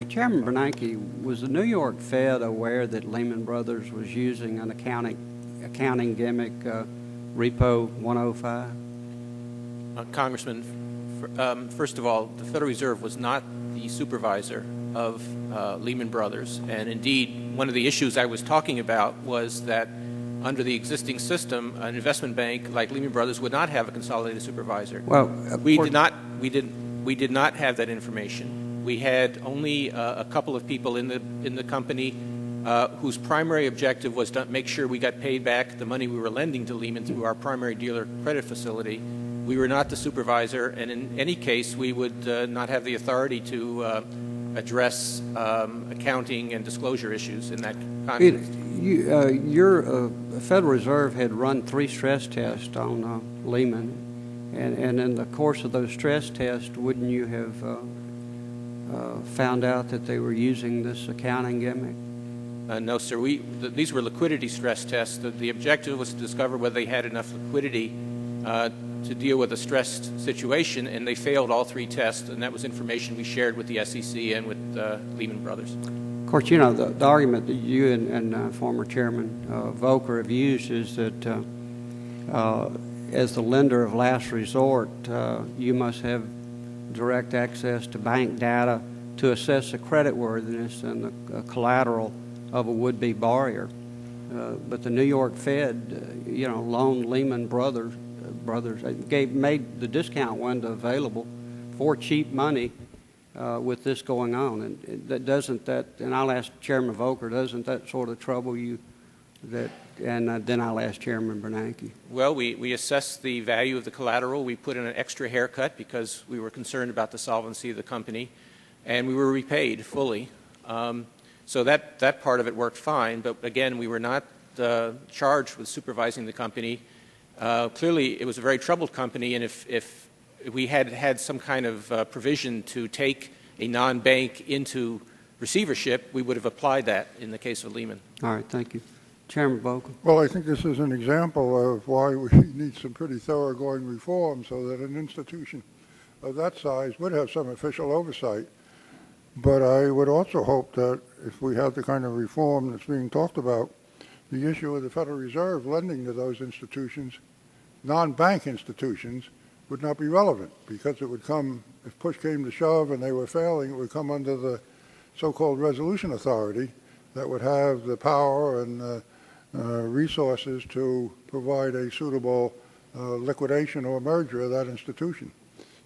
Chairman Bernanke, was the New York Fed aware that Lehman Brothers was using an accounting gimmick, Repo 105? Congressman, first of all, the Federal Reserve was not the supervisor of Lehman Brothers, and indeed, one of the issues I was talking about was that under the existing system, an investment bank like Lehman Brothers would not have a consolidated supervisor. Well, we did not have that information. We had only a couple of people in the company whose primary objective was to make sure we got paid back the money we were lending to Lehman through our primary dealer credit facility. We were not the supervisor, and in any case, we would not have the authority to address accounting and disclosure issues in that context. Your Federal Reserve had run 3 stress tests on Lehman, and in the course of those stress tests, wouldn't you have found out that they were using this accounting gimmick? No, sir. These were liquidity stress tests. The objective was to discover whether they had enough liquidity to deal with a stressed situation, and they failed all 3 tests, and that was information we shared with the SEC and with Lehman Brothers. Of course, you know, the argument that you and former Chairman Volcker have used is that as the lender of last resort, you must have direct access to bank data to assess the creditworthiness and the collateral of a would-be borrower. But the New York Fed, loaned Lehman Brothers made the discount window available for cheap money with this going on, and and I'll ask Chairman Volcker, doesn't that sort of trouble you? And then I'll ask Chairman Bernanke. Well, we assessed the value of the collateral. We put in an extra haircut because we were concerned about the solvency of the company, and we were repaid fully. So that part of it worked fine, but again, we were not charged with supervising the company. Clearly, it was a very troubled company, and if we had some kind of provision to take a non-bank into receivership, we would have applied that in the case of Lehman. All right, thank you. Chairman Volcker. Well, I think this is an example of why we need some pretty thoroughgoing reform so that an institution of that size would have some official oversight. But I would also hope that if we have the kind of reform that's being talked about, the issue of the Federal Reserve lending to those institutions, non-bank institutions, would not be relevant, because it would come, if push came to shove and they were failing, it would come under the so-called resolution authority that would have the power and resources to provide a suitable liquidation or merger of that institution.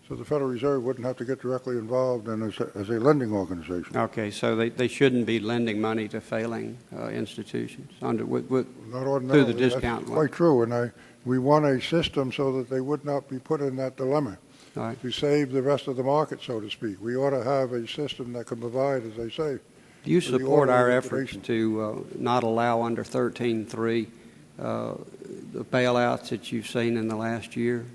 So the Federal Reserve wouldn't have to get directly involved in as a lending organization. Okay, so they shouldn't be lending money to failing institutions Not ordinarily. through the discount. That's quite true, and we want a system so that they would not be put in that dilemma. All right. To save the rest of the market, so to speak. We ought to have a system that can provide, as I say. Do you support our efforts to not allow under 13.3 the bailouts that you've seen in the last year?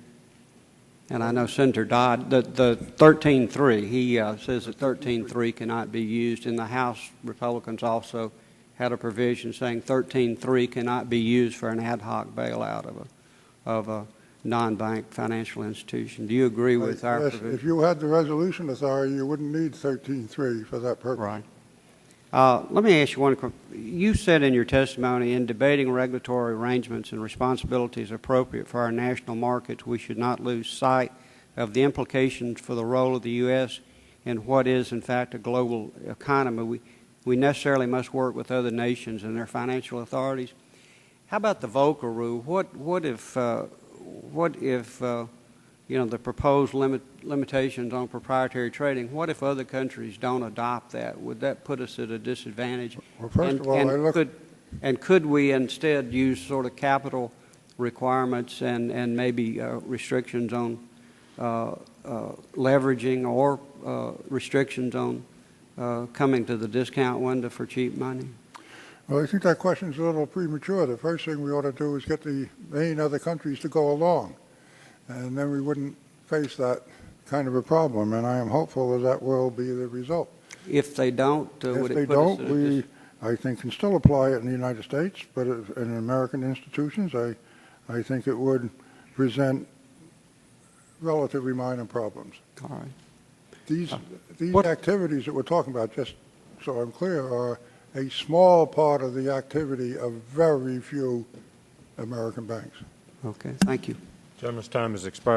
And I know Senator Dodd, the 13.3, he says that 13.3 cannot be used. In the House, Republicans also had a provision saying 13.3 cannot be used for an ad hoc bailout of a non-bank financial institution. Do you agree with our provision? If you had the resolution authority, you wouldn't need 13.3 for that purpose. Right. Let me ask you one question. You said in your testimony, in debating regulatory arrangements and responsibilities appropriate for our national markets, we should not lose sight of the implications for the role of the U.S. in what is, in fact, a global economy. We necessarily must work with other nations and their financial authorities. How about the Volcker rule? What if the proposed limitations on proprietary trading, what if other countries don't adopt that? Would that put us at a disadvantage? Well, first of all, could we instead use sort of capital requirements and maybe restrictions on leveraging or restrictions on coming to the discount window for cheap money? Well, I think that question is a little premature. The first thing we ought to do is get the main other countries to go along, and then we wouldn't face that kind of a problem, and I am hopeful that will be the result. If they don't, would it put us us at If they don't, I think can still apply it in the United States, but in American institutions, I think it would present relatively minor problems. All right. these What- activities that we're talking about, just so I'm clear, are a small part of the activity of very few American banks. Okay, thank you. Gentleman's time has expired.